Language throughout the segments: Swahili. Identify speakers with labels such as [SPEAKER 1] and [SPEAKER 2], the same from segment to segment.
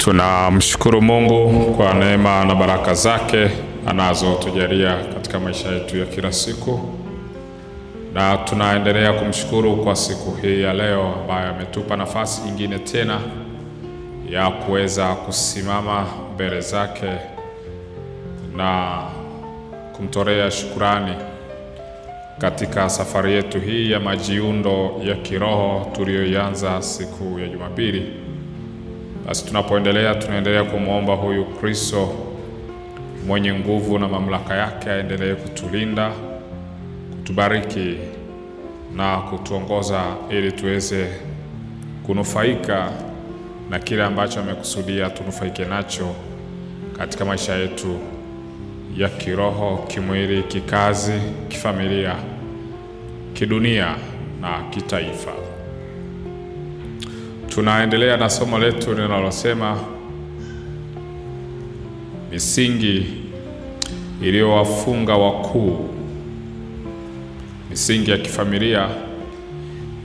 [SPEAKER 1] Tunamshukuru Mungu kwa neema na baraka zake anazotujalia katika maisha yetu ya kila siku. Na tunaendelea kumshukuru kwa siku hii ya leo ambayo ametupa nafasi nyingine tena ya kuweza kusimama mbele zake na kumtolea shukrani katika safari yetu hii ya majiundo ya kiroho tuliyoianza siku ya Jumapili. Basi tunaendelea kumuomba huyu Kristo mwenye nguvu na mamlaka yake aendelee kutulinda, kutubariki na kutuongoza ili tuweze kunufaika na kile ambacho amekusudia tunufaike nacho katika maisha yetu ya kiroho, kimwili, kikazi, kifamilia, kidunia na kitaifa. Tunaendelea na somo letu linalosema misingi iliyowafunga wakuu. Misingi ya kifamilia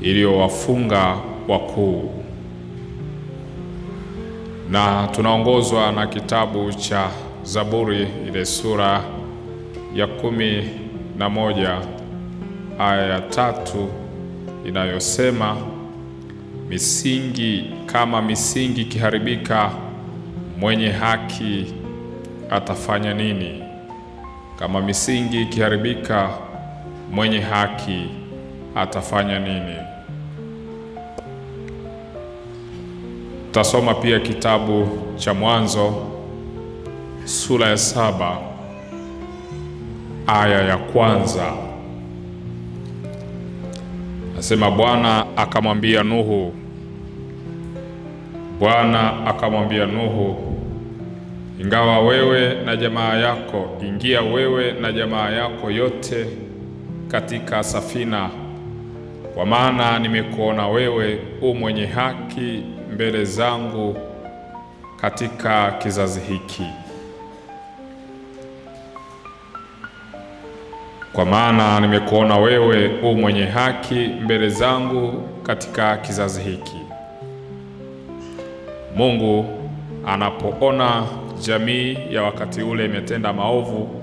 [SPEAKER 1] iliyowafunga wakuu. Na tunaongozwa na kitabu cha Zaburi ile sura ya 11 aya ya 3 inayosema, misingi kama misingi kiharibika, mwenye haki atafanya nini? Kama misingi kiharibika, mwenye haki atafanya nini? Tasoma pia kitabu cha Mwanzo sura ya 7 aya ya 1. Nasema, Bwana akamwambia Nuhu, ingia wewe na jamaa yako yote katika safina, kwa maana nimekuona wewe u mwenye haki mbele zangu katika kizazi hiki. Kwa maana nimekuona wewe u mwenye haki mbele zangu katika kizazi hiki. Mungu anapoona jamii ya wakati ule imetenda maovu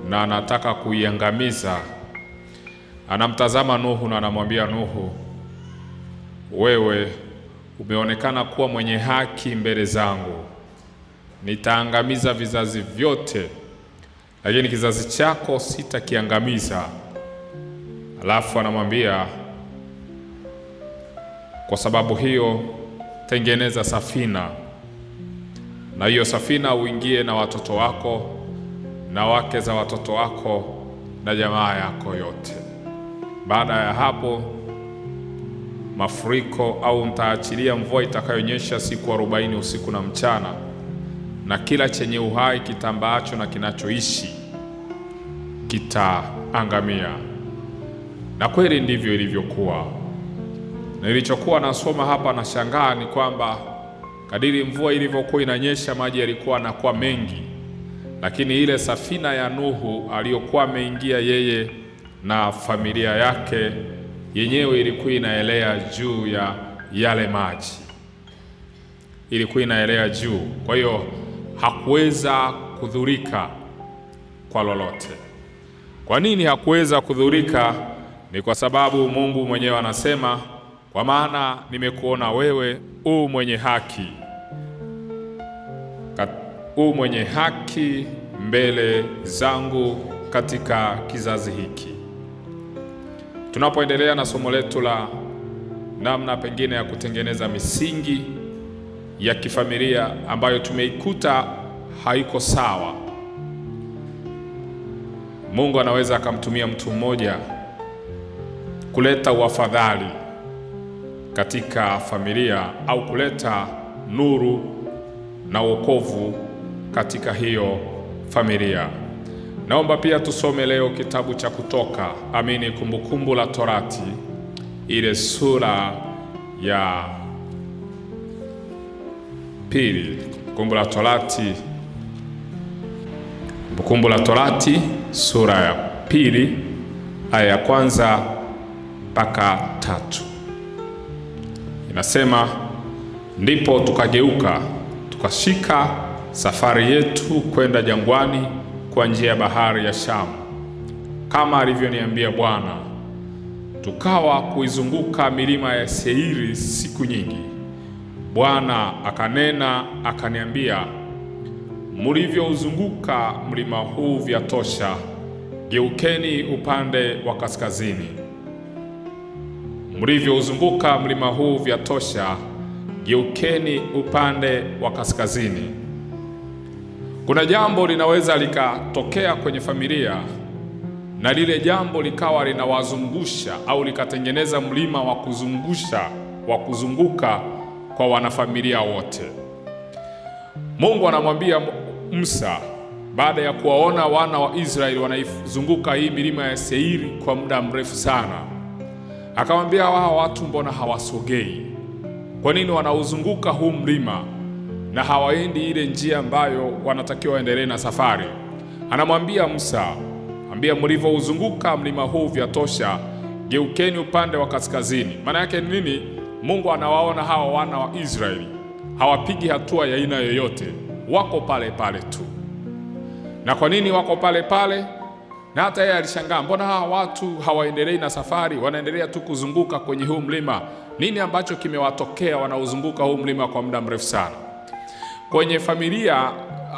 [SPEAKER 1] na anataka kuiangamiza, anamtazama Nuhu na anamwambia Nuhu, wewe umeonekana kuwa mwenye haki mbele zangu, nitaangamiza vizazi vyote, lakini kizazi chako sitakiangamiza. Alafu anamwambia, kwa sababu hiyo tengeneza safina, na hiyo safina uingie na watoto wako na wake za watoto wako na jamaa yako yote. Baada ya hapo mafuriko au nitaachilia mvua itakayonyesha siku 40 usiku na mchana, na kila chenye uhai kitambaacho na kinachoishi kitaangamia. Na kweli ndivyo ilivyokuwa. Nilichokuwa nasoma hapa na shangaa ni kwamba kadiri mvua ilivyokuwa inanyesha, maji yalikuwa yanakuwa mengi, lakini ile safina ya Nuhu aliyokuwa ameingia yeye na familia yake yenyewe ilikuwa inaelea juu ya yale maji. Ilikuwa inaelea juu. Kwa hiyo hakuweza kudhurika kwa lolote. Kwa nini hakuweza kudhurika? Ni kwa sababu Mungu mwenyewe anasema, kwa maana nimekuona wewe u mwenye haki mbele zangu katika kizazi hiki. Tunapoendelea na somo letu la namna pengine ya kutengeneza misingi ya kifamilia ambayo tumeikuta haiko sawa, Mungu anaweza akamtumia mtu mmoja kuleta uafadhali katika familia au kuleta nuru na wokovu katika hiyo familia. Naomba pia tusome leo kitabu cha Kumbukumbu la Torati ile sura ya 2. Kumbukumbu la Torati sura ya 2 aya ya 1 mpaka 3. Inasema, ndipo tukageuka tukashika safari yetu kwenda jangwani kwa njia ya bahari ya Shamu, kama alivyoniambia Bwana. Tukawa kuizunguka milima ya Seiri siku nyingi. Bwana akanena akaniambia, mlivyouzunguka mlima huu vyatosha, geukeni upande wa kaskazini. Mlivyouzunguka mlima huu vyatosha, geukeni upande wa kaskazini. Kuna jambo linaweza likatokea kwenye familia, na lile jambo likawa linawazungusha au likatengeneza mlima wa kuzunguka kwa wanafamilia wote. Mungu anamwambia Musa, baada ya kuwaona wana wa Israeli wanaizunguka hii milima ya Seiri kwa muda mrefu sana, akamwambia, wao watu mbona hawasogei? Kwa nini wanauzunguka huu mlima na hawaendi ile njia ambayo wanatakiwa waendelee na safari? Anamwambia Musa, ambia, mlivyouzunguka mlima huu vyatosha, geukeni upande wa kaskazini. Maana yake ni nini? Mungu anawaona hawa wana wa Israeli hawapigi hatua ya aina yoyote, wako pale pale tu. Na kwa nini wako pale pale? Na hata yeye alishangaa, mbona hawa watu hawaendelei na safari, wanaendelea tu kuzunguka kwenye huu mlima? Nini ambacho kimewatokea wanaozunguka huu mlima kwa muda mrefu sana? Kwenye familia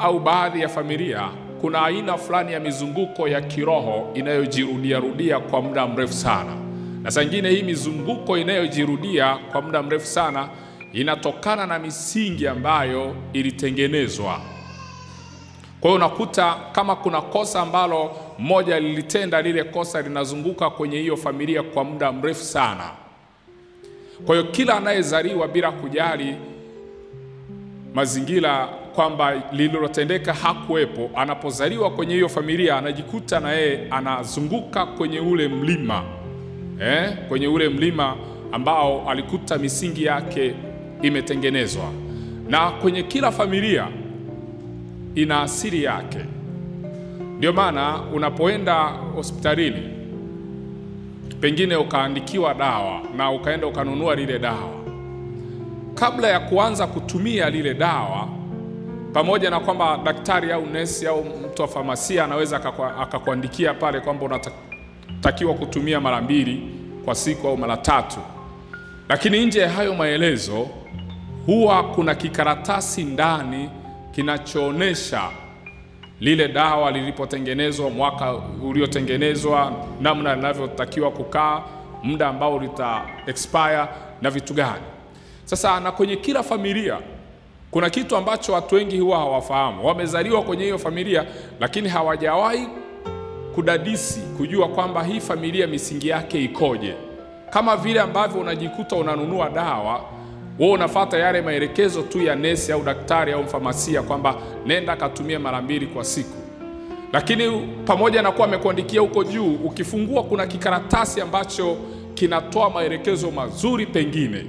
[SPEAKER 1] au baadhi ya familia, kuna aina fulani ya mizunguko ya kiroho inayojirudia kwa muda mrefu sana. Na saa nyingine hii mizunguko inayojirudia kwa muda mrefu sana inatokana na misingi ambayo ilitengenezwa. Kwa hiyo unakuta kama kuna kosa ambalo mmoja lilitenda, lile kosa linazunguka kwenye hiyo familia kwa muda mrefu sana. Kwa hiyo kila anayezaliwa bila kujali mazingira kwamba lililotendeka hakuwepo, anapozaliwa kwenye hiyo familia anajikuta na yeye anazunguka kwenye ule mlima. Kwenye ule mlima ambao alikuta misingi yake imetengenezwa. Na kwenye kila familia ina asili yake. Ndio maana unapoenda hospitalini, pengine ukaandikiwa dawa na ukaenda ukanunua lile dawa, kabla ya kuanza kutumia lile dawa, pamoja na kwamba daktari au nesi au mtu wa famasia anaweza akakuandikia pale kwamba unatakiwa kutumia mara 2 kwa siku au mara 3, lakini nje ya hayo maelezo huwa kuna kikaratasi ndani kinachoonesha lile dawa lilipotengenezwa, mwaka uliotengenezwa, namna linavyotakiwa kukaa, muda ambao lita expire na vitu gani. Sasa na kwenye kila familia kuna kitu ambacho watu wengi huwa hawafahamu. Wamezaliwa kwenye hiyo familia lakini hawajawahi kudadisi kujua kwamba hii familia misingi yake ikoje. Kama vile ambavyo unajikuta unanunua dawa, wewe unafuata yale maelekezo tu ya nesi au daktari au mfamasia kwamba nenda katumie mara 2 kwa siku. Lakini pamoja na kuwa amekuandikia huko juu, ukifungua kuna kikaratasi ambacho kinatoa maelekezo mazuri pengine.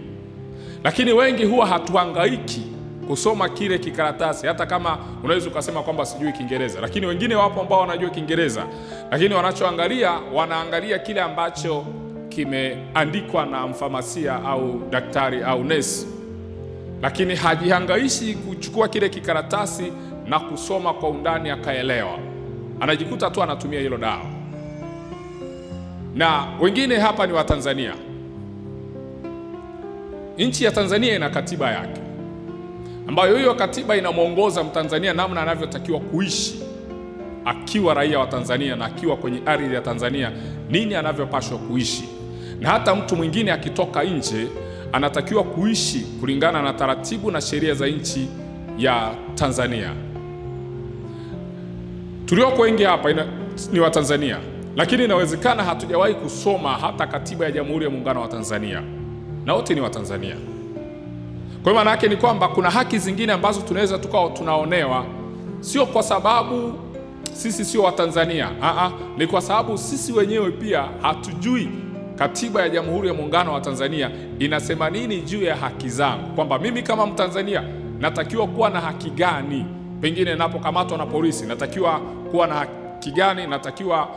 [SPEAKER 1] Lakini wengi huwa hatuhangaiki kusoma kile kikaratasi, hata kama unaweza ukasema kwamba sijui Kiingereza. Lakini wengine wapo ambao wanajua Kiingereza, lakini wanachoangalia, wanaangalia kile ambacho kimeandikwa na mfamasia au daktari au nesi. Lakini hajihangaishi kuchukua kile kikaratasi na kusoma kwa undani akaelewa. Anajikuta tu anatumia hilo dawa. Na wengine hapa ni wa Tanzania. Nchi ya Tanzania ina katiba yake, ambayo hiyo katiba inamuongoza Mtanzania namna anavyotakiwa kuishi akiwa raia wa Tanzania na akiwa kwenye ardhi ya Tanzania, nini anavyopaswa kuishi. Na hata mtu mwingine akitoka nje anatakiwa kuishi kulingana na taratibu na sheria za nchi ya Tanzania. Tulioko wengi hapa ni wa Tanzania, lakini inawezekana hatujawahi kusoma hata katiba ya Jamhuri ya Muungano wa Tanzania, na wote ni wa Tanzania. Kwa maana yake ni kwamba kuna haki zingine ambazo tunaweza tukao tunaonewa, sio kwa sababu sisi sio wa Tanzania, ni kwa sababu sisi wenyewe pia hatujui katiba ya Jamhuri ya Muungano wa Tanzania inasema nini juu ya haki zangu, kwamba mimi kama Mtanzania natakiwa kuwa na haki gani. Pengine napokamatwa na polisi natakiwa kuwa na haki gani, natakiwa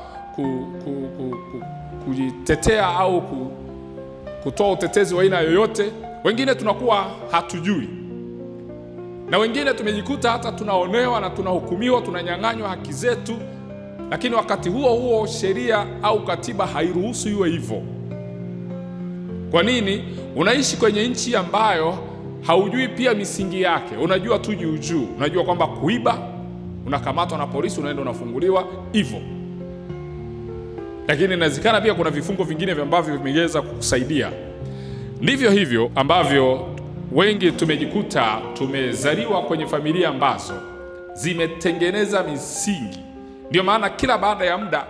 [SPEAKER 1] kujitetea au kutoa utetezi wa aina yoyote. Wengine tunakuwa hatujui. Na wengine tumejikuta hata tunaonewa na tunahukumiwa, tunanyang'anywa haki zetu, lakini wakati huo huo sheria au katiba hairuhusu iwe hivyo. Kwa nini? Unaishi kwenye nchi ambayo haujui pia misingi yake. Unajua tu juu. Unajua kwamba kuiba unakamatwa na polisi, unaenda unafunguliwa hivyo. Lakini inawezekana pia kuna vifungo vingine ambavyo vimeweza kukusaidia. Ndivyo hivyo ambavyo wengi tumejikuta tumezaliwa kwenye familia ambazo zimetengeneza misingi. Ndio maana kila baada ya muda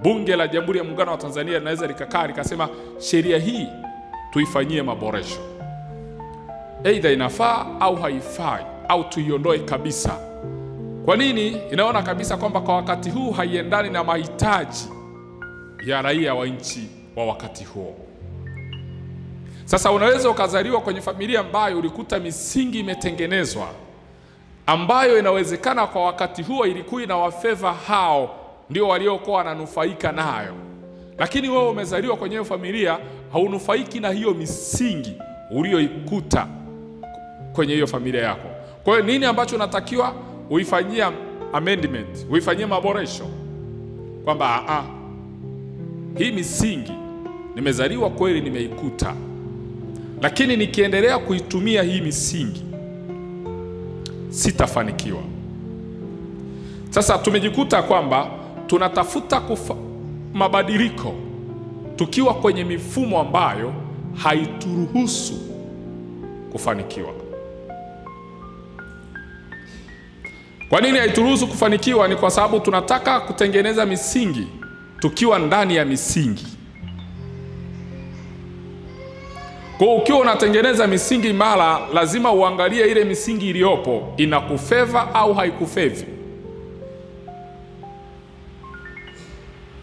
[SPEAKER 1] Bunge la Jamhuri ya Muungano wa Tanzania linaweza likakaa likasema sheria hii tuifanyie maboresho. Aidha inafaa au haifai au tuiondoe kabisa. Kwa nini? Inaona kabisa kwamba kwa wakati huu haiendani na mahitaji ya raia wa nchi wa wakati huo. Sasa unaweza ukazaliwa kwenye familia ambayo ulikuta misingi imetengenezwa, ambayo inawezekana kwa wakati huo ilikuwa inawafeva hao ndio waliokuwa wananufaika nayo. Lakini wewe umezaliwa kwenye hiyo familia, haunufaiki na hiyo misingi ulioikuta kwenye hiyo familia yako. Kwa hiyo nini ambacho unatakiwa uifanyie amendment, uifanyie maboresho? Kwamba hii misingi nimezaliwa kweli nimeikuta, lakini nikiendelea kuitumia hii misingi sitafanikiwa. Sasa tumejikuta kwamba tunatafuta mabadiliko tukiwa kwenye mifumo ambayo haituruhusu kufanikiwa. Kwa nini haituruhusu kufanikiwa? Ni kwa sababu tunataka kutengeneza misingi tukiwa ndani ya misingi. Kwa ukiwa unatengeneza misingi imara, lazima uangalie ile misingi iliyopo inakufeva au haikufevi.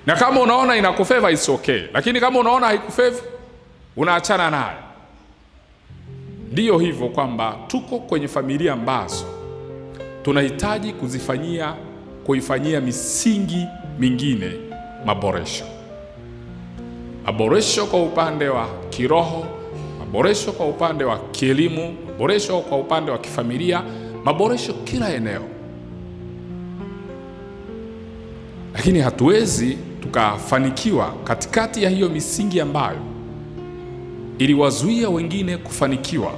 [SPEAKER 1] Na kama unaona inakufeva is okay, lakini kama unaona haikufevi unaachana nayo. Ndiyo hivyo kwamba tuko kwenye familia ambazo tunahitaji kuifanyia misingi mingine maboresho. Maboresho kwa upande wa kiroho, maboresho kwa upande wa kielimu, maboresho kwa upande wa kifamilia, maboresho kila eneo. Lakini hatuwezi tukafanikiwa katikati ya hiyo misingi ambayo iliwazuia wengine kufanikiwa.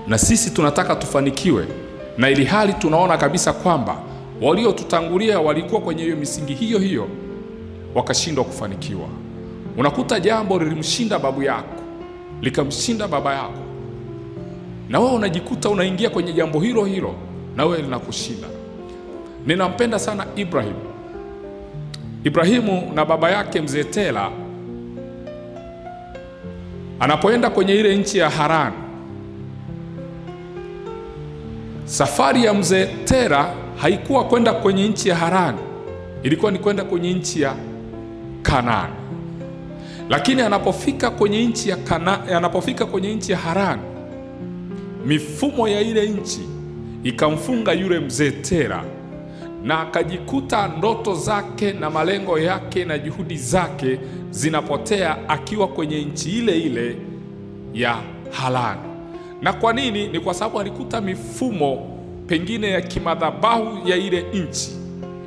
[SPEAKER 1] Na sisi tunataka tufanikiwe, na ili hali tunaona kabisa kwamba waliotutangulia walikuwa kwenye hiyo misingi hiyo wakashindwa kufanikiwa. Unakuta jambo lilimshinda babu yako, likamshinda baba yako, na wewe unajikuta unaingia kwenye jambo hilo na wewe linakushinda. Ninampenda sana Ibrahimu na baba yake mzee Tera anapoenda kwenye ile nchi ya Haran. Safari ya mzee Tera haikuwa kwenda kwenye nchi ya Haran, ilikuwa ni kwenda kwenye nchi ya Kanaani. Lakini anapofika kwenye nchi ya Haran, mifumo ya ile nchi ikamfunga yule mzee Tera, na akajikuta ndoto zake na malengo yake na juhudi zake zinapotea akiwa kwenye nchi ile ya Haran. Na kwa nini? Ni kwa sababu alikuta mifumo pengine ya kimadhabahu ya ile nchi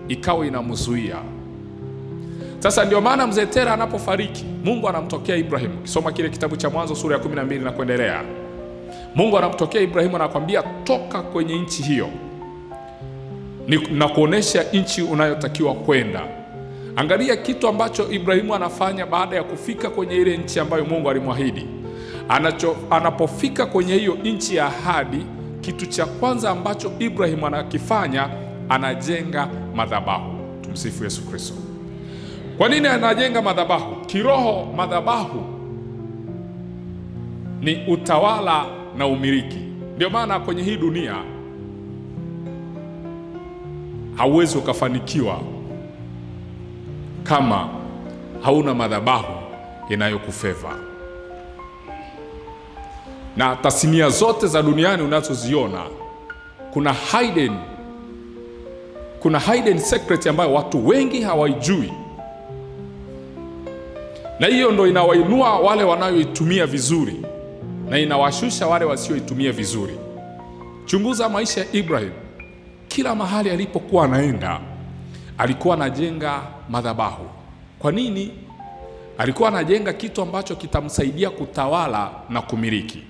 [SPEAKER 1] ikawa inamzuia. Sasa ndio maana mzee Tera anapofariki, Mungu anamtokea Ibrahimu. Kisoma kile kitabu cha Mwanzo sura ya 12 na kuendelea. Mungu anamtokea Ibrahimu na anakuambia toka kwenye nchi hiyo, na kuonesha nchi unayotakiwa kwenda. Angalia kitu ambacho Ibrahimu anafanya baada ya kufika kwenye ile nchi ambayo Mungu alimwahidi. Anapofika kwenye hiyo nchi ya ahadi, kitu cha kwanza ambacho Ibrahimu anakifanya, anajenga madhabahu. Tumsifu Yesu Kristo. Kwa nini anajenga madhabahu? Kiroho madhabahu ni utawala na umiliki. Ndio maana kwenye hii dunia hauwezi ukafanikiwa kama hauna madhabahu inayokufeva. Na tasnia zote za duniani unazoziona kuna hidden secret ambayo watu wengi hawaijui. Na hiyo ndo inawainua wale wanayoitumia vizuri. na inawashusha wale wasioitumia vizuri. Chunguza maisha ya Ibrahim. Kila mahali alipokuwa anaenda, alikuwa anajenga madhabahu. Kwa nini? Alikuwa anajenga kitu ambacho kitamsaidia kutawala na kumiliki.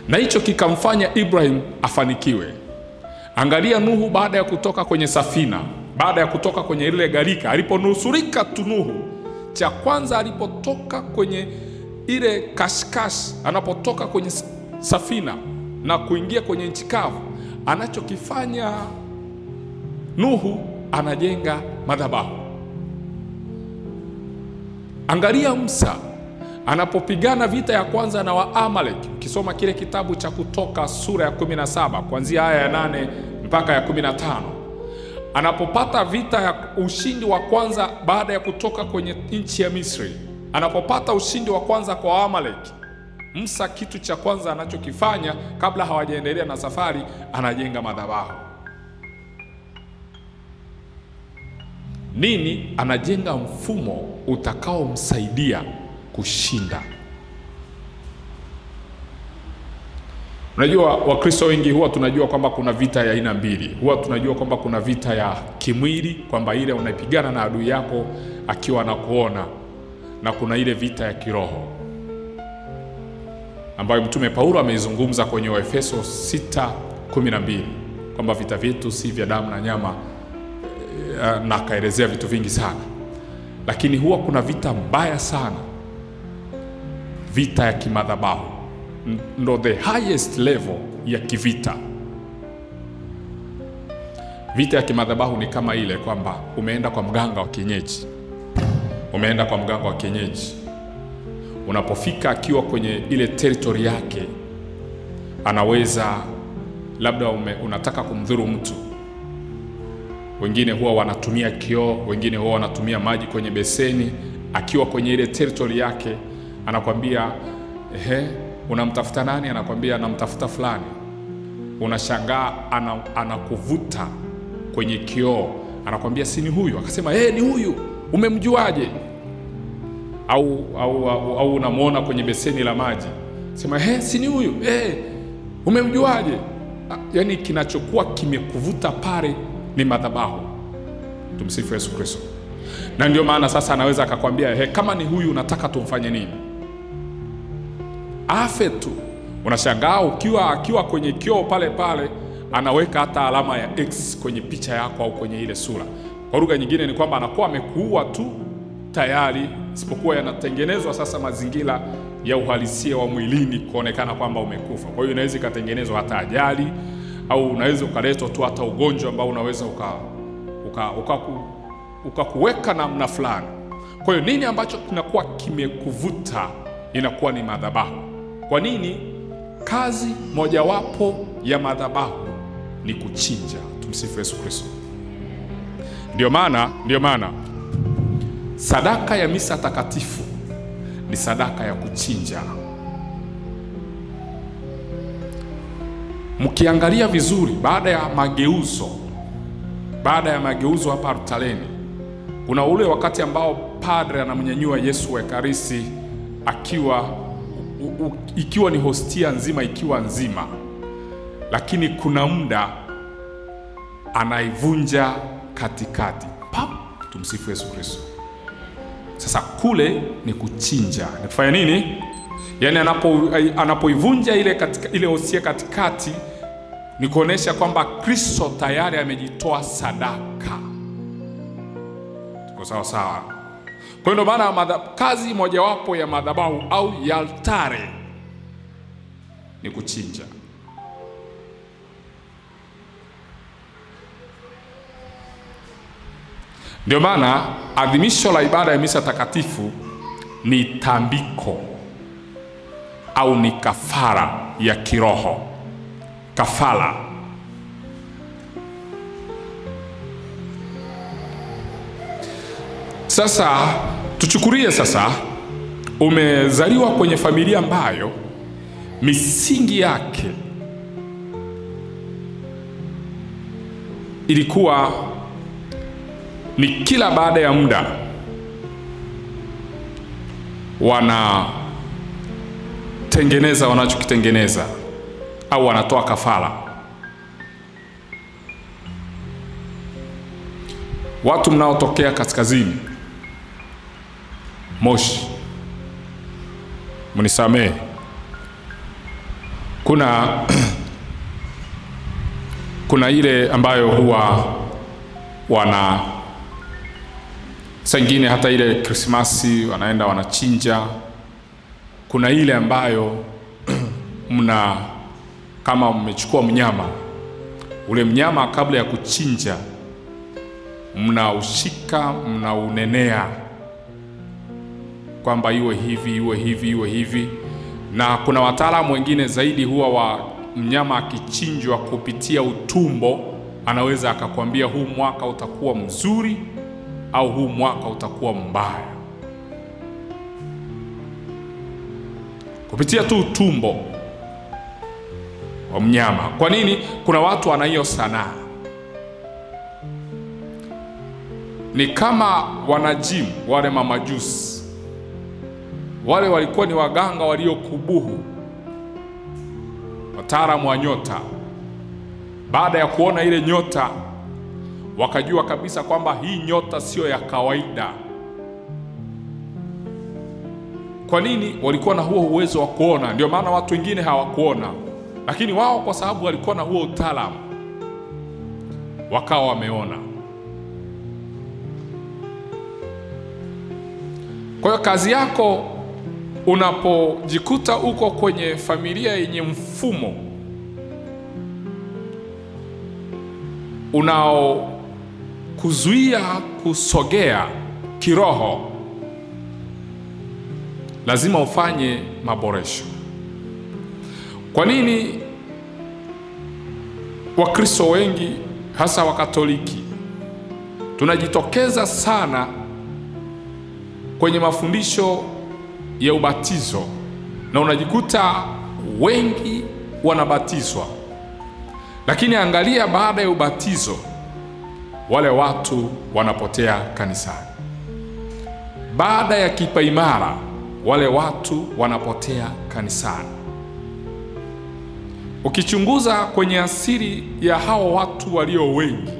[SPEAKER 1] Na hicho kikamfanya Ibrahim afanikiwe. Angalia Nuhu baada ya kutoka kwenye safina, baada ya kutoka kwenye ile gharika, aliponusurika tu Nuhu, cha kwanza alipotoka kwenye ile kashkash, anapotoka kwenye safina na kuingia kwenye nchi kavu, anachokifanya Nuhu, anajenga madhabahu. Angalia Musa anapopigana vita ya kwanza na Waamalek. Ukisoma kile kitabu cha Kutoka sura ya 17 kuanzia aya ya 8 mpaka ya 15, anapopata vita ya ushindi wa kwanza baada ya kutoka kwenye nchi ya Misri, anapopata ushindi wa kwanza kwa Waamalek, Musa kitu cha kwanza anachokifanya kabla hawajaendelea na safari, anajenga madhabahu. Nini? Anajenga mfumo utakaomsaidia kushinda. Unajua, Wakristo wengi huwa tunajua kwamba kuna vita ya aina mbili. Huwa tunajua kwamba kuna vita ya kimwili, kwamba ile unapigana na adui yako akiwa anakuona, na kuna ile vita ya kiroho ambayo Mtume Paulo ameizungumza kwenye Waefeso 6:12 kwamba vita vyetu si vya damu na nyama, na akaelezea vitu vingi sana. Lakini huwa kuna vita mbaya sana, vita ya kimadhabahu. Ndo the highest level ya kivita. Vita ya kimadhabahu ni kama ile kwamba umeenda kwa mganga wa kienyeji. Unapofika akiwa kwenye ile territory yake, anaweza labda unataka kumdhuru mtu. Wengine huwa wanatumia kioo, wengine huwa wanatumia maji kwenye beseni. Akiwa kwenye ile territory yake, anakwambia unamtafuta nani? Anakwambia namtafuta fulani. Unashangaa anakuvuta kwenye kioo, anakwambia si ni huyu? Akasema ni huyu. Umemjuaje? Au unamuona kwenye beseni la maji, sema si ni huyu? Umemjuaje? Yaani kinachokuwa kimekuvuta pale ni madhabahu. Tumsifu Yesu Kristo. Na ndio maana sasa anaweza akakwambia kama ni huyu unataka tumfanye nini? Afe tu. Unashangaa akiwa kwenye kioo pale pale, anaweka hata alama ya X kwenye picha yako au kwenye ile sura. Kwa lugha nyingine ni kwamba anakuwa amekuua tu tayari, isipokuwa yanatengenezwa sasa mazingira ya uhalisia wa mwilini kuonekana kwamba umekufa. Kwa hiyo inaweza ikatengenezwa hata ajali, au unaweza ukaletwa tu hata ugonjwa ambao unaweza ukakuweka namna fulani. Kwa hiyo nini ambacho kinakuwa kimekuvuta? Inakuwa ni madhabahu. Kwa nini? Kazi mojawapo ya madhabahu ni kuchinja. Tumsifu Yesu Kristo. Ndio maana sadaka ya misa takatifu ni sadaka ya kuchinja. Mkiangalia vizuri, baada ya mageuzo hapa Rutaleni, kuna ule wakati ambao padre anamnyanyua Yesu wa Ekaristi ikiwa ni hostia nzima, ikiwa nzima, lakini kuna muda anaivunja katikati. Tumsifu Yesu Kristo. Sasa kule ni kuchinja. Ni kufanya nini? Yaani anapoivunja ile hostia katikati, ni kuonesha kwamba Kristo tayari amejitoa sadaka. Tuko sawa sawa? Kwa hiyo ndio maana kazi mojawapo ya madhabahu au ya altare ni kuchinja. Ndio maana adhimisho la ibada ya misa takatifu ni tambiko au ni kafara ya kiroho. Kafara. Sasa tuchukulie sasa umezaliwa kwenye familia ambayo misingi yake ilikuwa ni kila baada ya muda wanatengeneza wanachokitengeneza au wanatoa kafara. Watu mnaotokea kaskazini, Moshi, mnisamehe, kuna ile ambayo huwa sengine hata ile Krismasi wanaenda wanachinja. Kuna ile ambayo kama mmechukua mnyama, ule mnyama kabla ya kuchinja mnaushika, mnaunenea kwamba iwe hivi, iwe hivi, iwe hivi. Na kuna wataalamu wengine zaidi huwa wa mnyama akichinjwa kupitia utumbo, anaweza akakwambia huu mwaka utakuwa mzuri au huu mwaka utakuwa mbaya, kupitia tu utumbo wa mnyama. Kwa nini? Kuna watu wana hiyo sanaa. Ni kama wanajimu wale mamajusi, wale walikuwa ni waganga waliokubuhu, wataalamu wa nyota. Baada ya kuona ile nyota, wakajua kabisa kwamba hii nyota sio ya kawaida. Kwa nini? Walikuwa na huo uwezo wa kuona. Ndio maana watu wengine hawakuona, lakini wao kwa sababu walikuwa na huo utaalamu wakawa wameona. Kwa hiyo kazi yako unapojikuta uko kwenye familia yenye mfumo unaokuzuia kusogea kiroho, lazima ufanye maboresho. Kwa nini Wakristo wengi hasa Wakatoliki tunajitokeza sana kwenye mafundisho ya ubatizo, na unajikuta wengi wanabatizwa, lakini angalia baada ya ubatizo wale watu wanapotea kanisani. Baada ya kipaimara wale watu wanapotea kanisani. Ukichunguza kwenye asili ya hao watu walio wengi,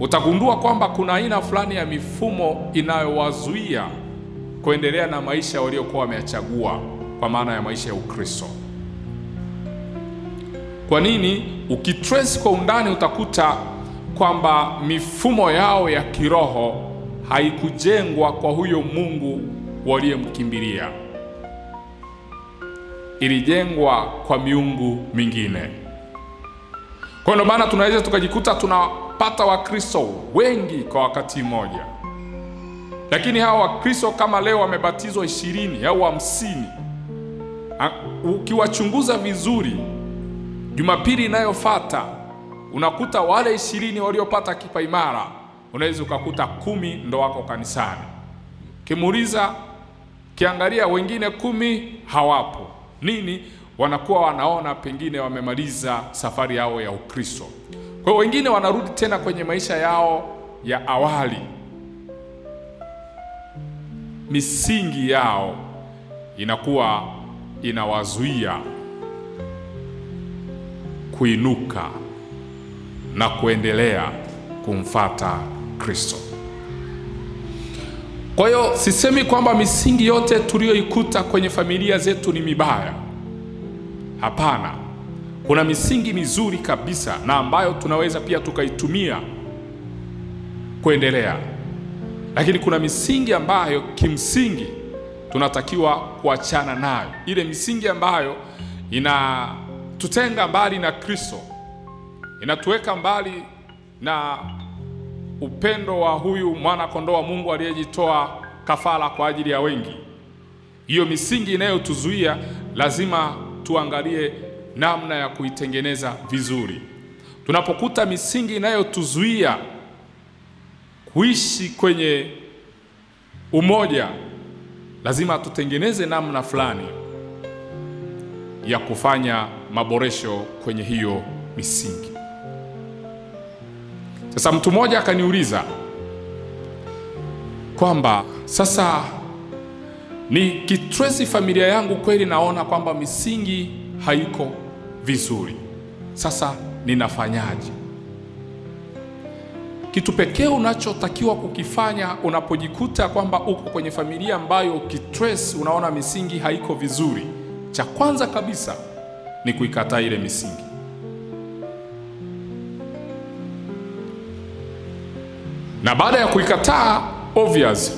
[SPEAKER 1] utagundua kwamba kuna aina fulani ya mifumo inayowazuia kuendelea na maisha waliokuwa wameyachagua, kwa maana ya maisha ya Ukristo. Kwa nini? Ukitrace kwa undani utakuta kwamba mifumo yao ya kiroho haikujengwa kwa huyo Mungu waliyemkimbilia, ilijengwa kwa miungu mingine. Kwa ndio maana tunaweza tukajikuta tunapata Wakristo wengi kwa wakati mmoja, lakini hawa Wakristo kama leo wamebatizwa 20 au 50, ukiwachunguza vizuri, Jumapili inayofuata unakuta wale 20 waliopata kipaimara, unaweza ukakuta 10 ndo wako kanisani. Kimuuliza, kiangalia wengine 10 hawapo. Nini? Wanakuwa wanaona pengine wamemaliza safari yao ya Ukristo. Kwa hiyo wengine wanarudi tena kwenye maisha yao ya awali. Misingi yao inakuwa inawazuia kuinuka na kuendelea kumfuata Kristo. Kwa hiyo sisemi kwamba misingi yote tuliyoikuta kwenye familia zetu ni mibaya. Hapana. Kuna misingi mizuri kabisa na ambayo tunaweza pia tukaitumia kuendelea. Lakini kuna misingi ambayo kimsingi tunatakiwa kuachana nayo. Ile misingi ambayo inatutenga mbali na Kristo, inatuweka mbali na upendo wa huyu mwana kondoo wa Mungu aliyejitoa kafara kwa ajili ya wengi. Hiyo misingi inayotuzuia lazima tuangalie namna ya kuitengeneza vizuri. Tunapokuta misingi inayotuzuia kuishi kwenye umoja, lazima tutengeneze namna fulani ya kufanya maboresho kwenye hiyo misingi. Sasa mtu mmoja akaniuliza kwamba sasa Nikitrace familia yangu kweli naona kwamba misingi haiko vizuri. Sasa ninafanyaje? Kitu pekee unachotakiwa kukifanya unapojikuta kwamba uko kwenye familia ambayo ukitrace unaona misingi haiko vizuri, cha kwanza kabisa ni kuikataa ile misingi. Na baada ya kuikataa, obvious,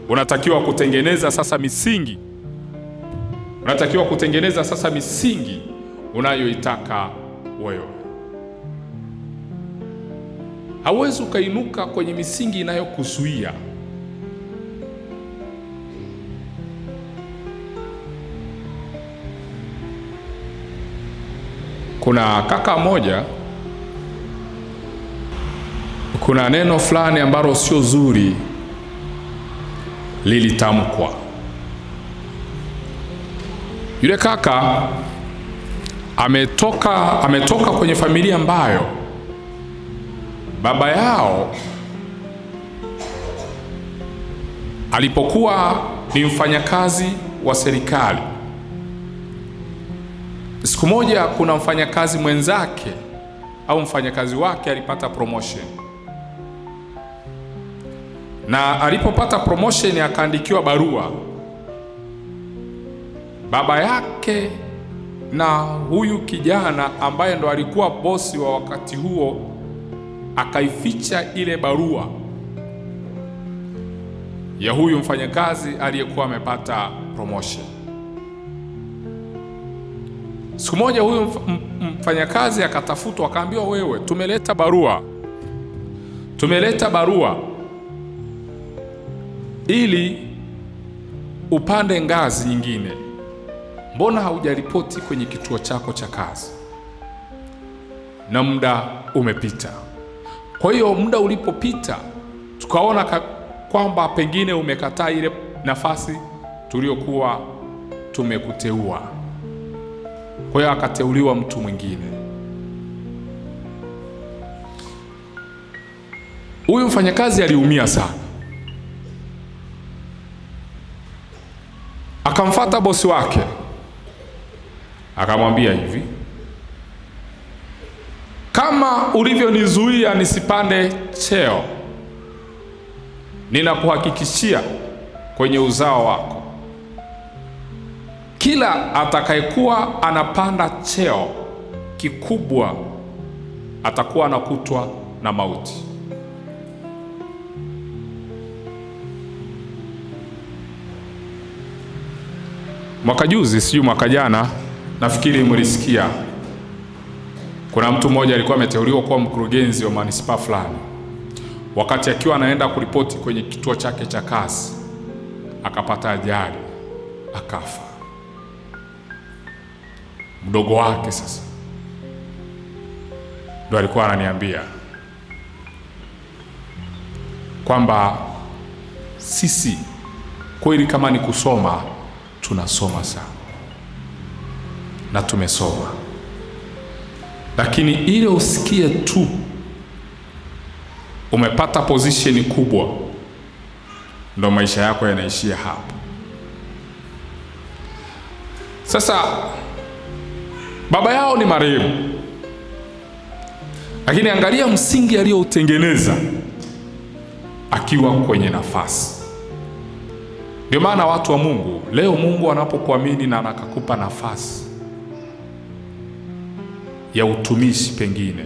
[SPEAKER 1] unatakiwa kutengeneza sasa misingi. Unatakiwa kutengeneza sasa misingi unayoitaka wewe. Hauwezi ukainuka kwenye misingi inayokuzuia. Kuna kaka moja, kuna neno fulani ambalo sio zuri lilitamkwa. Yule kaka ametoka kwenye familia ambayo baba yao alipokuwa ni mfanyakazi wa serikali, siku moja kuna mfanyakazi mwenzake au mfanyakazi wake alipata promotion. Na alipopata promotion akaandikiwa barua. Baba yake na huyu kijana ambaye ndo alikuwa bosi wa wakati huo akaificha ile barua ya huyu mfanyakazi aliyekuwa amepata promotion. Siku moja huyu mfanyakazi akatafutwa, akaambiwa, wewe, tumeleta barua ili upande ngazi nyingine. Mbona haujaripoti kwenye kituo chako cha kazi? Na muda umepita. Kwa hiyo muda ulipopita, tukaona kwamba pengine umekataa ile nafasi tuliyokuwa tumekuteua. Kwa hiyo akateuliwa mtu mwingine. Huyu mfanyakazi aliumia sana. Akamfuata bosi wake, akamwambia hivi, kama ulivyonizuia nisipande cheo, ninakuhakikishia kwenye uzao wako, kila atakayekuwa anapanda cheo kikubwa atakuwa anakutwa na mauti. Mwaka juzi, sijui mwaka jana, nafikiri mlisikia, kuna mtu mmoja alikuwa ameteuliwa kuwa mkurugenzi wa manispaa fulani. Wakati akiwa anaenda kuripoti kwenye kituo chake cha kazi, akapata ajali, akafa. Mdogo wake sasa ndo alikuwa ananiambia kwamba sisi kweli kama ni kusoma, tunasoma sana na tumesoma, lakini ile usikie tu umepata position kubwa, ndo maisha yako yanaishia hapo. Sasa baba yao ni marehemu, lakini angalia msingi aliyoutengeneza akiwa kwenye nafasi. Ndio maana watu wa Mungu, leo Mungu anapokuamini na anakakupa nafasi ya utumishi pengine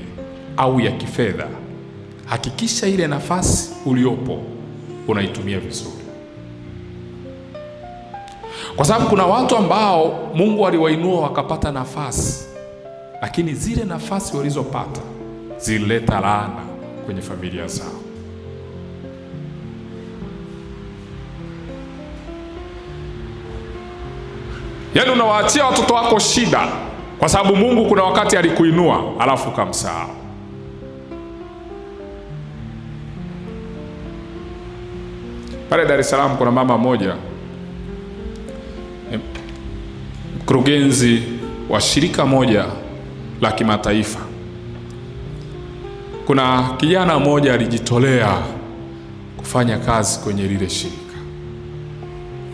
[SPEAKER 1] au ya kifedha, hakikisha ile nafasi uliopo unaitumia vizuri. Kwa sababu kuna watu ambao Mungu aliwainua wakapata nafasi, lakini zile nafasi walizopata zilileta laana kwenye familia zao. Yaani unawaachia watoto wako shida kwa sababu Mungu kuna wakati alikuinua alafu kamsahau. Pale Dar es Salaam kuna mama moja, mkurugenzi wa shirika moja la kimataifa. Kuna kijana mmoja alijitolea kufanya kazi kwenye lile shirika.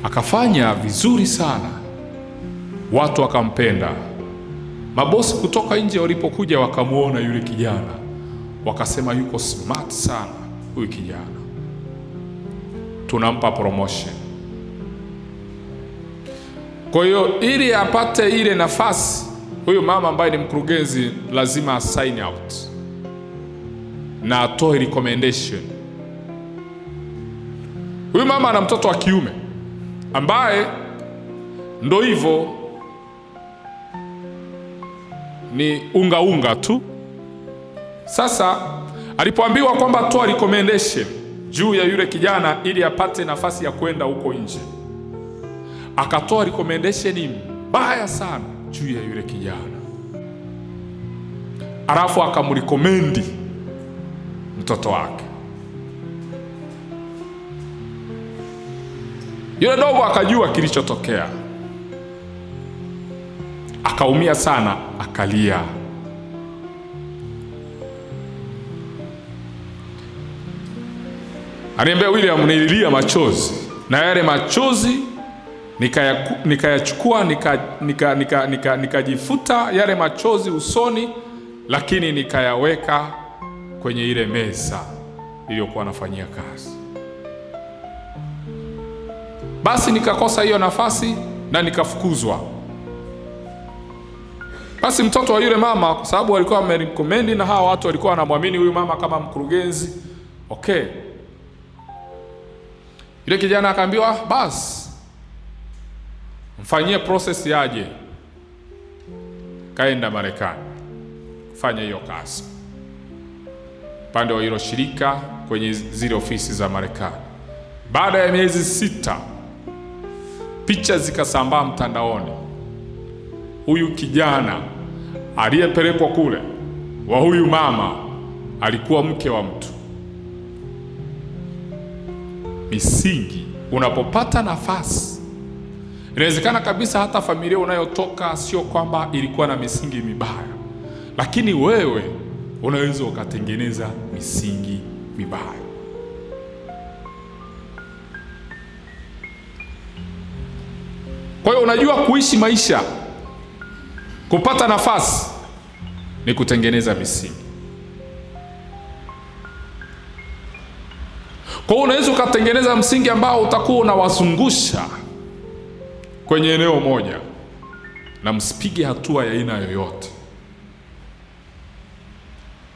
[SPEAKER 1] Akafanya vizuri sana, watu wakampenda. Mabosi kutoka nje walipokuja wakamuona yule kijana, wakasema yuko smart sana huyu kijana, tunampa promotion. Kwa hiyo ili apate ile nafasi, huyu mama ambaye ni mkurugenzi lazima sign out na atoe recommendation. Huyu mama ana mtoto wa kiume ambaye ndo hivyo ni unga tu. Sasa alipoambiwa kwamba toa recommendation juu ya yule kijana ili apate nafasi ya kwenda huko nje, akatoa recommendation mbaya sana juu ya yule kijana, alafu akamrecomendi mtoto wake. Yule dogo akajua kilichotokea, akaumia sana, akalia. Aniambia, William, nililia machozi, na yale machozi nikayachukua nikajifuta yale machozi usoni, lakini nikayaweka kwenye ile meza iliyokuwa nafanyia kazi. Basi nikakosa hiyo nafasi na nikafukuzwa. Basi mtoto wa yule mama, kwa sababu walikuwa wamerecommend na hawa watu walikuwa wanamwamini huyu mama kama mkurugenzi, okay, yule kijana akaambiwa basi mfanyie process yaje, kaenda Marekani kufanya hiyo kazi pande wa hilo shirika kwenye zile ofisi za Marekani. Baada ya miezi 6 picha zikasambaa mtandaoni. Huyu kijana aliyepelekwa kule wa huyu mama alikuwa mke wa mtu. Misingi, unapopata nafasi, inawezekana kabisa hata familia unayotoka sio kwamba ilikuwa na misingi mibaya, lakini wewe unaweza ukatengeneza misingi mibaya. Kwa hiyo unajua kuishi maisha, kupata nafasi ni kutengeneza misingi. Kwa hiyo unaweza ukatengeneza msingi ambao utakuwa unawazungusha kwenye eneo moja na msipige hatua ya aina yoyote.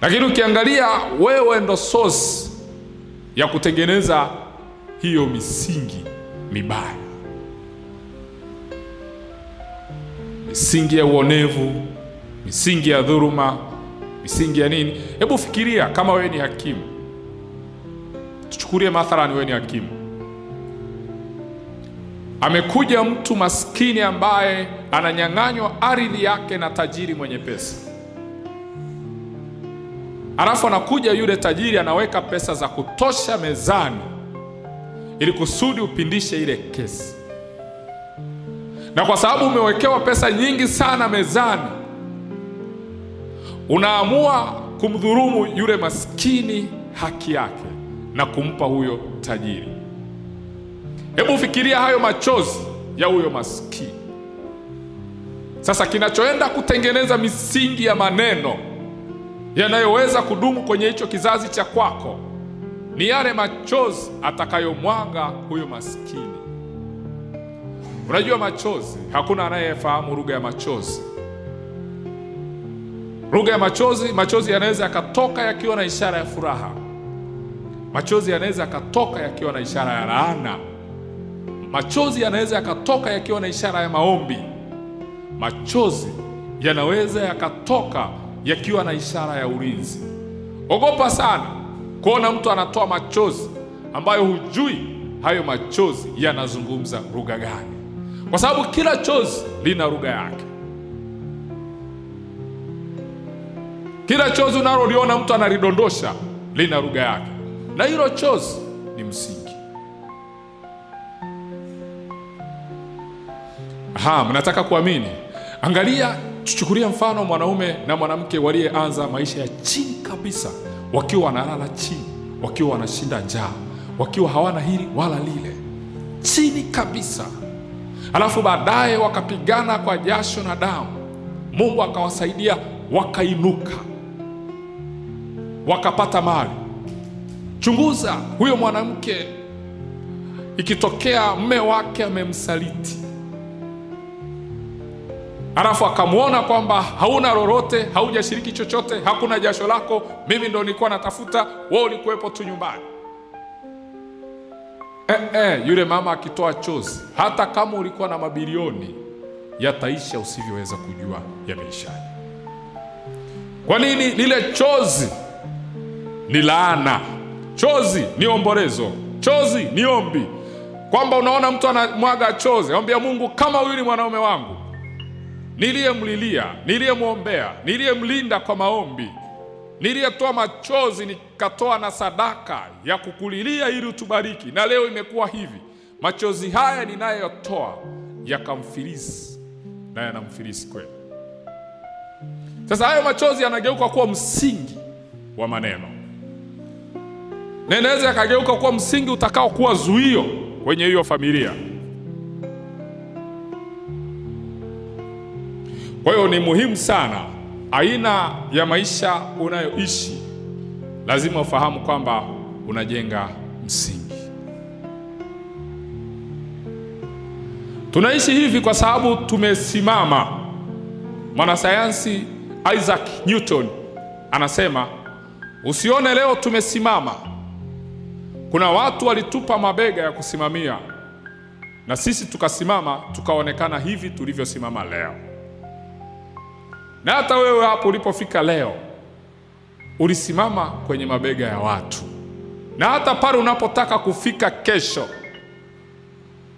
[SPEAKER 1] Lakini ukiangalia wewe ndo source ya kutengeneza hiyo misingi mibaya, misingi ya uonevu, misingi ya dhuluma, misingi ya nini. Hebu fikiria kama wewe ni hakimu. Tuchukulie mathalan wewe ni hakimu. Amekuja mtu maskini ambaye ananyang'anywa ardhi yake na tajiri mwenye pesa. Alafu anakuja yule tajiri anaweka pesa za kutosha mezani ili kusudi upindishe ile kesi. Na kwa sababu umewekewa pesa nyingi sana mezani, unaamua kumdhulumu yule maskini haki yake na kumpa huyo tajiri. Hebu fikiria hayo machozi ya huyo maskini. Sasa kinachoenda kutengeneza misingi ya maneno yanayoweza kudumu kwenye hicho kizazi cha kwako ni yale machozi atakayomwaga huyo maskini. Unajua machozi, hakuna anayefahamu lugha ya machozi. Lugha ya machozi yanaweza yakatoka yakiwa na ishara ya furaha. Machozi yanaweza yakatoka yakiwa na ishara ya laana. Machozi yanaweza yakatoka yakiwa na ishara ya maombi. Machozi yanaweza yakatoka yakiwa na ishara ya ulinzi. Ogopa sana kuona mtu anatoa machozi ambayo hujui hayo machozi yanazungumza lugha gani, kwa sababu kila chozi lina lugha yake. Kila chozi unaloliona mtu analidondosha lina lugha yake, na hilo chozi ni msingi. Mnataka kuamini? Angalia, tuchukulia mfano mwanaume na mwanamke walioanza maisha ya chini kabisa, wakiwa wanalala chini, wakiwa wanashinda njaa, wakiwa hawana hili wala lile. chini kabisa, alafu baadaye wakapigana kwa jasho na damu. Mungu akawasaidia, wakainuka, wakapata mali. Chunguza huyo mwanamke, ikitokea mume wake amemsaliti, alafu akamwona kwamba hauna lolote, haujashiriki chochote, hakuna jasho lako, mimi ndo nilikuwa natafuta, wewe ulikuwepo tu nyumbani. Yule mama akitoa chozi, hata kama ulikuwa na mabilioni, yataisha usivyoweza kujua yameishaje. Kwa nini? Lile chozi ni laana, chozi ni ombolezo, chozi ni ombi. Kwamba unaona mtu anamwaga chozi, anambia Mungu, kama huyu ni mwanaume wangu niliyemlilia, niliyemwombea, niliyemlinda kwa maombi, niliyetoa machozi, nikatoa na sadaka ya kukulilia ili utubariki, na leo imekuwa hivi, machozi haya ninayotoa yakamfilisi na yanamfilisi kweli. Sasa hayo machozi yanageuka kuwa msingi wa maneno, na inaweza yakageuka kuwa msingi utakao kuwa zuio kwenye hiyo familia. Kwa hiyo ni muhimu sana, aina ya maisha unayoishi lazima ufahamu kwamba unajenga msingi. Tunaishi hivi kwa sababu tumesimama. Mwanasayansi Isaac Newton anasema, usione leo tumesimama, kuna watu walitupa mabega ya kusimamia, na sisi tukasimama tukaonekana hivi tulivyosimama leo. Na hata wewe hapo ulipofika leo, ulisimama kwenye mabega ya watu. Na hata pale unapotaka kufika kesho,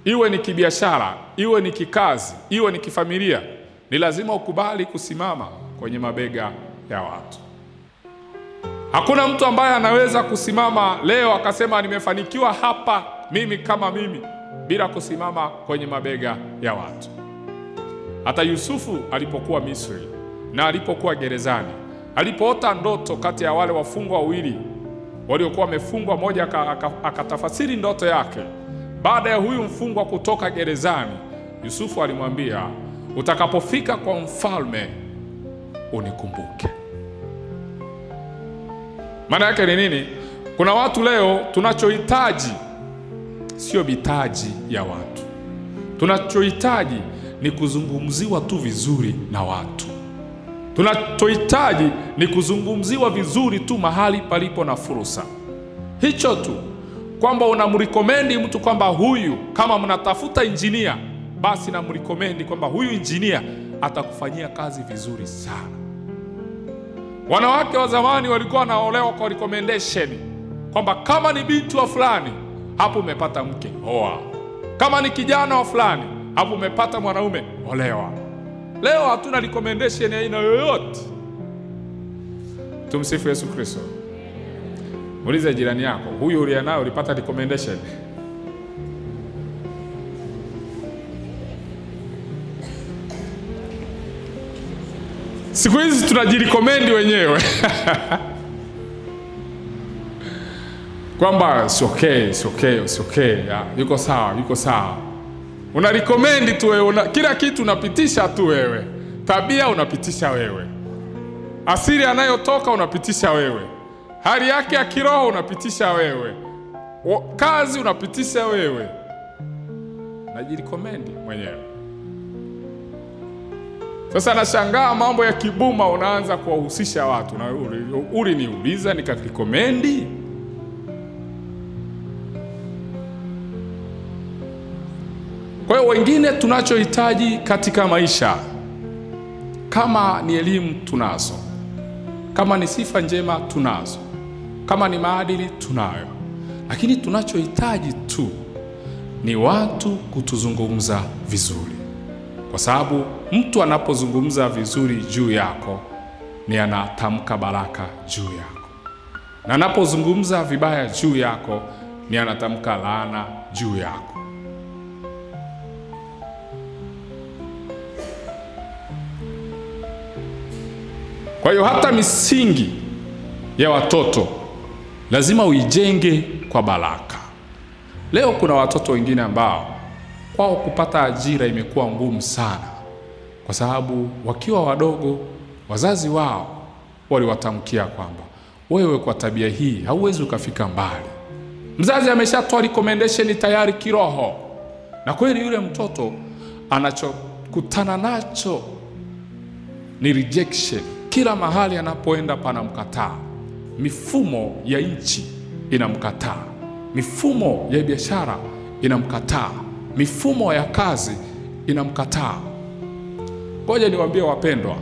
[SPEAKER 1] iwe ni kibiashara, iwe ni kikazi, iwe ni kifamilia, ni lazima ukubali kusimama kwenye mabega ya watu. Hakuna mtu ambaye anaweza kusimama leo akasema nimefanikiwa hapa mimi kama mimi, bila kusimama kwenye mabega ya watu. Hata Yusufu alipokuwa Misri na alipokuwa gerezani, alipoota ndoto kati ya wale wafungwa wawili waliokuwa wamefungwa, moja akatafasiri ndoto yake. Baada ya huyu mfungwa kutoka gerezani, Yusufu alimwambia, utakapofika kwa mfalme unikumbuke. Maana yake ni nini? Kuna watu leo tunachohitaji sio mitaji ya watu. Tunachohitaji ni kuzungumziwa tu vizuri na watu. Tunachohitaji ni kuzungumziwa vizuri tu mahali palipo na fursa. Hicho tu, kwamba unamrecomendi mtu kwamba huyu, kama mnatafuta injinia, basi namrecomendi kwamba huyu injinia atakufanyia kazi vizuri sana. Wanawake wa zamani walikuwa wanaolewa kwa recommendation, kwamba kama ni binti wa fulani, hapo umepata mke, oa. Kama ni kijana wa fulani, hapo umepata mwanaume, olewa. Leo hatuna recommendation ya aina yoyote. Tumsifu Yesu Kristo. Muulize jirani yako, huyu ulianao ulipata recommendation? Siku hizi tunajirecomendi wenyewe. Kwamba it's okay, yuko sawa. Unarecomendi tu wewe, kila kitu unapitisha tu wewe. Tabia unapitisha wewe. Asili anayotoka unapitisha wewe. Hali yake ya kiroho unapitisha wewe. Kazi unapitisha wewe. Najirecomendi mwenyewe. Sasa nashangaa mambo ya kibuma unaanza kuwahusisha watu. Na uliniuliza nikarecomendi? Kwa hiyo wengine tunachohitaji katika maisha, kama ni elimu tunazo, kama ni sifa njema tunazo, kama ni maadili tunayo, lakini tunachohitaji tu ni watu kutuzungumza vizuri. Kwa sababu mtu anapozungumza vizuri juu yako, ni anatamka baraka juu yako. Na anapozungumza vibaya juu yako, ni anatamka laana juu yako. Kwa hiyo hata misingi ya watoto lazima uijenge kwa baraka. Leo kuna watoto wengine ambao kwao kupata ajira imekuwa ngumu sana, kwa sababu wakiwa wadogo wazazi wao waliwatamkia kwamba wewe kwa tabia hii hauwezi ukafika mbali. Mzazi ameshatoa recommendation tayari kiroho, na kweli yule mtoto anachokutana nacho ni rejection. Kila mahali anapoenda panamkataa. Mifumo ya nchi inamkataa, mifumo ya biashara inamkataa, mifumo ya kazi inamkataa. Ngoja niwaambie wapendwa,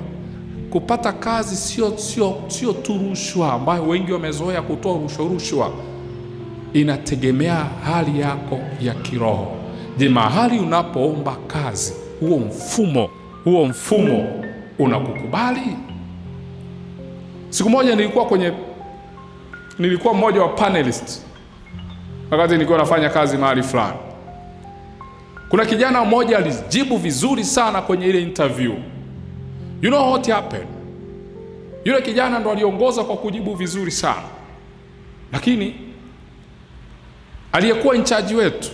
[SPEAKER 1] kupata kazi sio tu rushwa ambayo wengi wamezoea kutoa rushwa. Inategemea hali yako ya kiroho. Je, mahali unapoomba kazi, huo mfumo unakukubali? Siku moja nilikuwa mmoja wa panelist wakati nilikuwa nafanya kazi mahali fulani. Kuna kijana mmoja alijibu vizuri sana kwenye ile interview. You know what happened? Yule kijana ndo aliongoza kwa kujibu vizuri sana, lakini aliyekuwa in charge wetu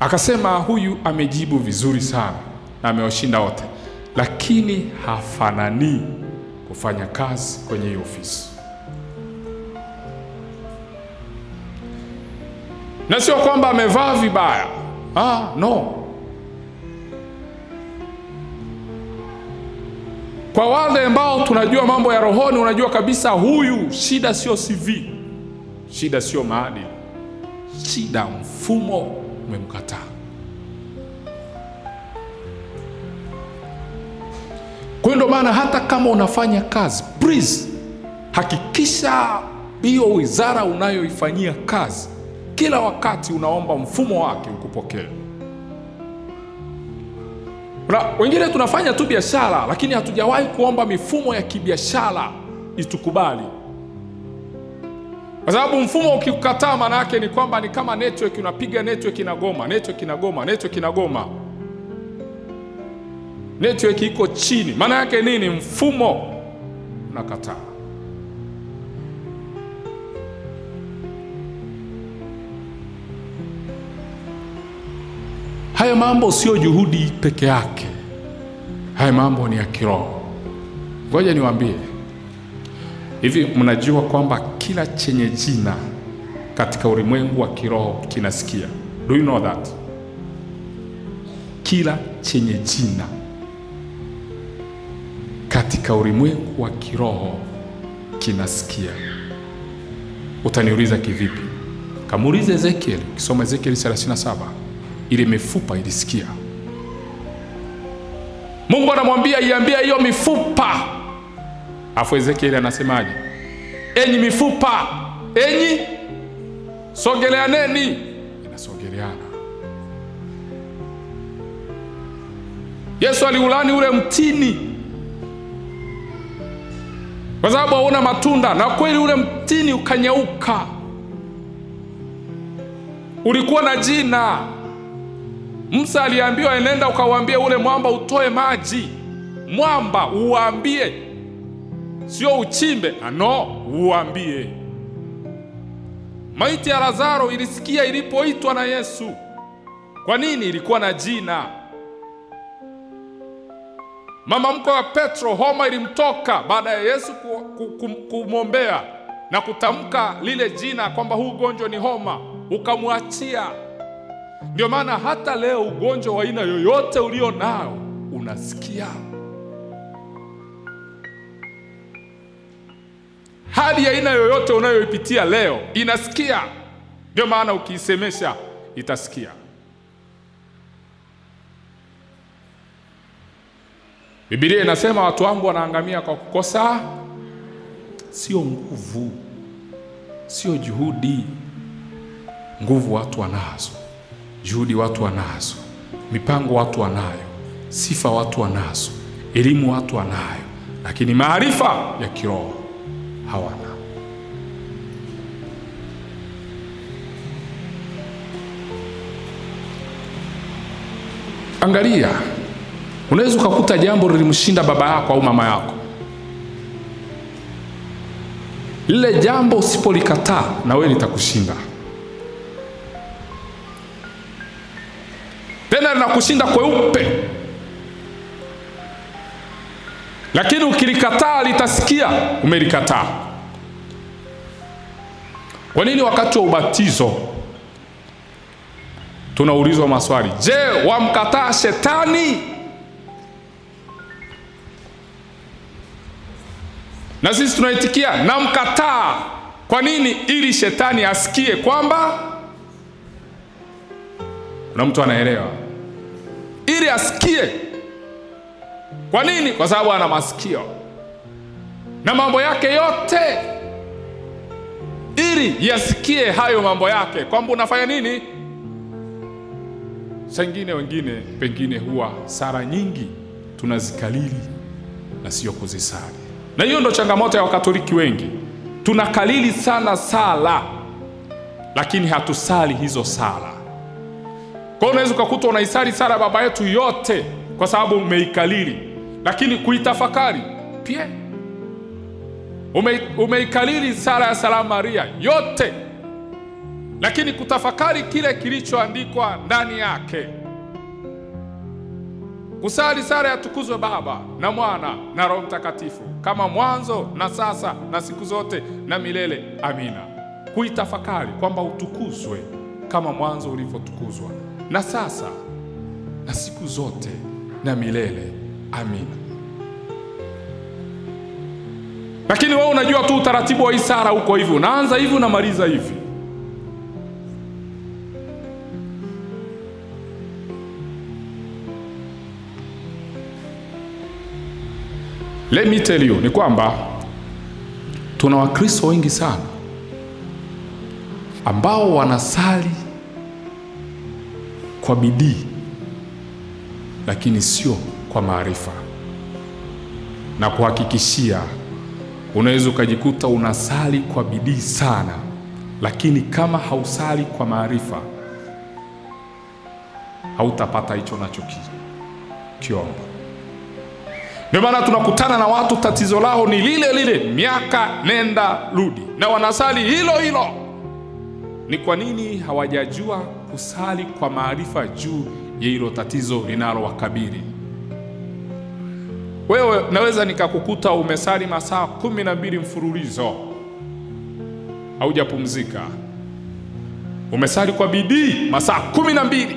[SPEAKER 1] akasema huyu amejibu vizuri sana na amewashinda wote, lakini hafanani kufanya kazi kwenye hiyo ofisi. Na sio kwamba amevaa vibaya. No. Kwa wale ambao tunajua mambo ya rohoni, unajua kabisa huyu shida sio CV, shida sio maadili, shida mfumo umemkataa. Kwa ndio maana hata kama unafanya kazi, please hakikisha hiyo wizara unayoifanyia kazi kila wakati unaomba mfumo wake ukupokee. Wengine tunafanya tu biashara, lakini hatujawahi kuomba mifumo ya kibiashara itukubali. Kwa sababu mfumo ukikukataa, maana yake ni kwamba ni kama network, unapiga network inagoma, network iko chini. Maana yake nini? Mfumo unakataa. Haya mambo sio juhudi peke yake. Haya mambo ni ya kiroho. Ngoja niwaambie. Hivi mnajua kwamba kila chenye jina katika ulimwengu wa kiroho kinasikia? Do you know that? Kila chenye jina katika ulimwengu wa kiroho kinasikia. Utaniuliza kivipi? Kamuulize Ezekiel, kisoma Ezekiel 37. Ile mifupa ilisikia. Mungu anamwambia iambie hiyo mifupa. Afu Ezekiel anasemaje? Enyi mifupa, enyi sogeleaneni. Inasogeleana. Yesu aliulani ule mtini kwa sababu hauna matunda, na kweli ule mtini ukanyauka. Ulikuwa na jina. Musa aliambiwa enenda ukawaambie ule mwamba utoe maji. Mwamba uambie, sio uchimbe. Uambie. Maiti ya Lazaro ilisikia ilipoitwa na Yesu. Kwa nini? Ilikuwa na jina. Mama mkwe wa Petro homa ilimtoka baada ya Yesu kumwombea na kutamka lile jina kwamba huu ugonjwa ni homa, ukamwachia. Ndio maana hata leo ugonjwa wa aina yoyote ulio nao unasikia. Hali ya aina yoyote unayoipitia leo inasikia. Ndio maana ukiisemesha itasikia. Biblia inasema watu wangu wanaangamia kwa kukosa. Sio nguvu, sio juhudi. Nguvu watu wanazo, juhudi watu wanazo, mipango watu wanayo, sifa watu wanazo, elimu watu wanayo, lakini maarifa ya kiroho hawana. Angalia, unaweza kukuta jambo lilimshinda baba yako au mama yako. Lile jambo usipolikataa na wewe litakushinda. linakushinda kweupe. Lakini ukilikataa litasikia umelikataa. Kwa nini wakati wa ubatizo tunaulizwa maswali? Je, wamkataa shetani? Na sisi tunaitikia namkataa. Kwa nini? Ili shetani asikie kwamba, na mtu anaelewa, ili asikie. Kwa nini? Kwa sababu ana masikio na mambo yake yote, ili yasikie hayo mambo yake kwamba unafanya nini. Sangine wengine pengine huwa sala nyingi tunazikalili na sio kuzisali. Na hiyo ndo changamoto ya Wakatoliki wengi. Tunakalili sana sala, lakini hatusali hizo sala. Kwa hiyo unaweza kukuta unaisali sala Baba Yetu yote kwa sababu umeikalili, lakini kuitafakari pia. Umeikalili sala ya Salamu Maria yote, lakini kutafakari kile kilichoandikwa ndani yake. Kusali sala ya Tukuzwe Baba na Mwana na Roho Mtakatifu, kama mwanzo na sasa na siku zote na milele. Amina. Kuitafakari kwamba utukuzwe kama mwanzo ulivyotukuzwa, na sasa na siku zote na milele. Amina. Lakini wewe unajua tu utaratibu wa isara huko hivi, unaanza hivi unamaliza hivi. Let me tell you, ni kwamba tuna Wakristo wengi sana ambao wanasali kwa bidii, lakini sio kwa maarifa. Na kuhakikishia, unaweza ukajikuta unasali kwa bidii sana, lakini kama hausali kwa maarifa, hautapata hicho unachokiomba. Ndio maana tunakutana na watu tatizo lao ni lile lile, miaka nenda rudi, na wanasali hilo hilo. Ni kwa nini? Hawajajua kusali kwa maarifa juu ya hilo tatizo linalowakabili. Wewe naweza nikakukuta umesali masaa 12 mfululizo, haujapumzika. Umesali kwa bidii masaa 12,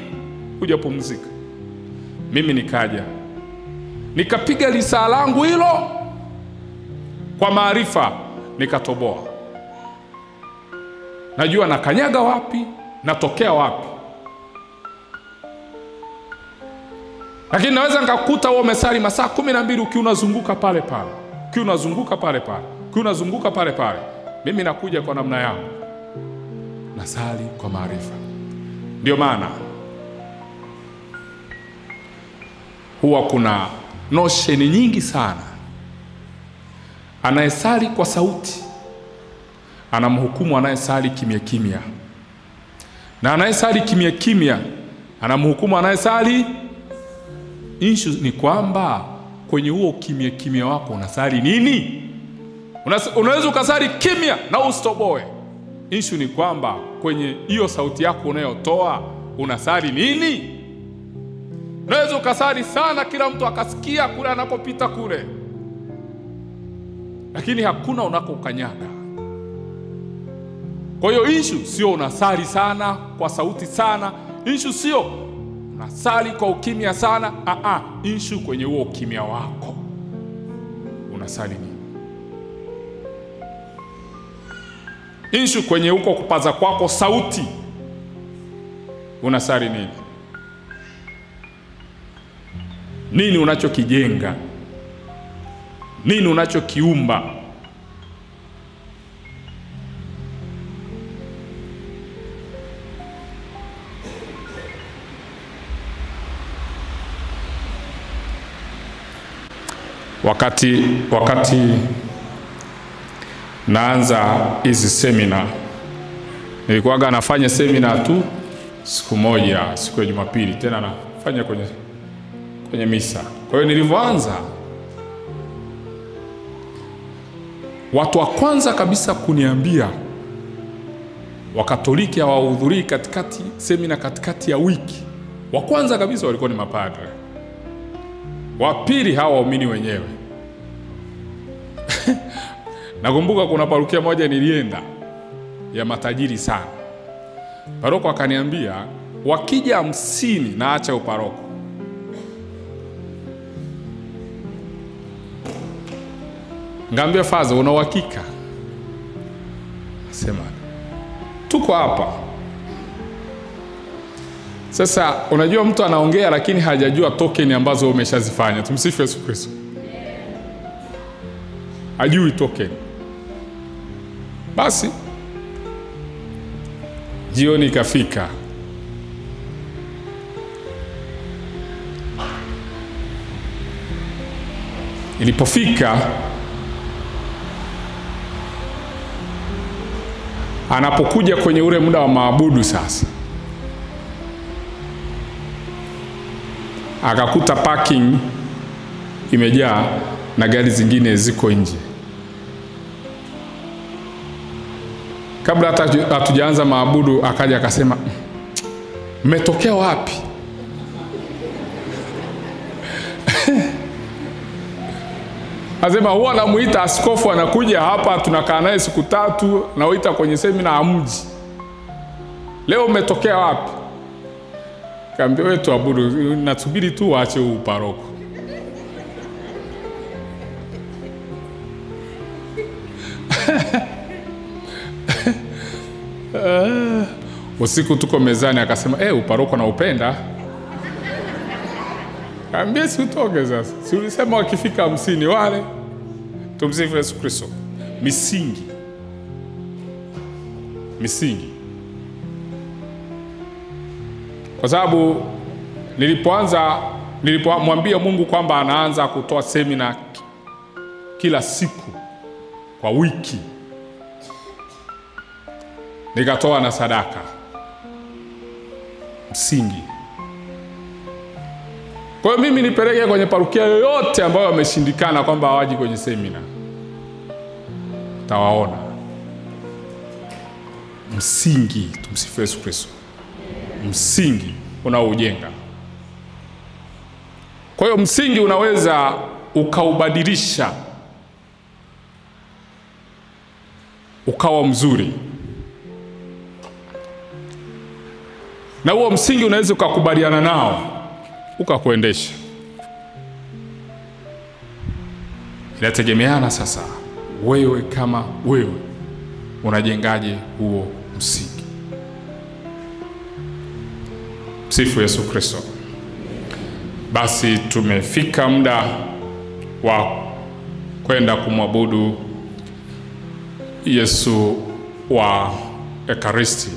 [SPEAKER 1] hujapumzika. Mimi nikaja nikapiga lisaa langu hilo kwa maarifa, nikatoboa. Najua nakanyaga wapi, natokea wapi. Lakini naweza nikakuta wewe umesali masaa 12 ukiunazunguka pale pale, ukiunazunguka pale pale, ukiunazunguka pale pale. Mimi nakuja kwa namna yangu, nasali kwa maarifa. Ndio maana huwa kuna nosheni nyingi sana. Anayesali kwa sauti anamhukumu anayesali kimya kimya, na anayesali kimya kimya anamhukumu anayesali. Issue ni kwamba kwenye huo kimya kimya wako unasali nini? Unaweza ukasali kimya na usitoboe. Issue ni kwamba kwenye hiyo sauti yako unayotoa unasali nini? Unaweza ukasali sana kila mtu akasikia kule anakopita kule, lakini hakuna unakokanyaga. Kwa hiyo issue sio unasali sana kwa sauti sana, issue sio unasali kwa ukimya sana. Issue kwenye huo ukimya wako unasali nini? Issue kwenye huko kupaza kwako sauti unasali nini? Nini unachokijenga? Nini unachokiumba? Wakati naanza hizi semina, nilikuwa nafanya semina tu siku moja, siku ya Jumapili, tena nafanya kwenye misa. Kwa hiyo nilivyoanza, watu wa kwanza kabisa kuniambia Wakatoliki hawahudhurii katikati semina, katikati ya wiki, Wa kwanza kabisa walikuwa ni mapadre, wa pili hawa waumini wenyewe. Nakumbuka kuna parokia moja nilienda ya matajiri sana. Paroko akaniambia wakija 50 na acha uparoko. Ngambia Faza, una uhakika? Sema tuko hapa. Sasa unajua mtu anaongea lakini hajajua token ambazo umeshazifanya. Tumsifu Yesu Kristo. Hajui token. Basi jioni ikafika. Ilipofika, anapokuja kwenye ule muda wa maabudu sasa, akakuta parking imejaa na gari zingine ziko nje. Kabla hata hatujaanza maabudu akaja akasema, mmetokea wapi? Asema huwa namuita askofu anakuja hapa, tunakaa naye siku 3, nauita kwenye semina ya mji. Leo umetokea wapi? Kaambia wewe tuabudu, nasubiri tu waache huu paroko. Usiku tuko mezani akasema, uparoko na upenda. Kaambia si utoke sasa. Si ulisema wakifika 50 wale. Tumsifu Yesu Kristo. Misingi. Kwa sababu nilipomwambia Mungu kwamba anaanza kutoa semina kila siku kwa wiki, nikatoa na sadaka. Msingi. Kwa hiyo mimi nipeleke kwenye parokia yoyote ambayo wameshindikana kwamba hawaji kwenye semina, tawaona. Msingi. Tumsifu Yesu Kristo. Msingi unaoujenga. Kwa hiyo msingi unaweza ukaubadilisha ukawa mzuri, na huo msingi unaweza ukakubaliana nao ukakuendesha. Inategemeana sasa wewe kama wewe unajengaje huo msingi. Sifu Yesu Kristo. Basi tumefika muda wa kwenda kumwabudu Yesu wa Ekaristi.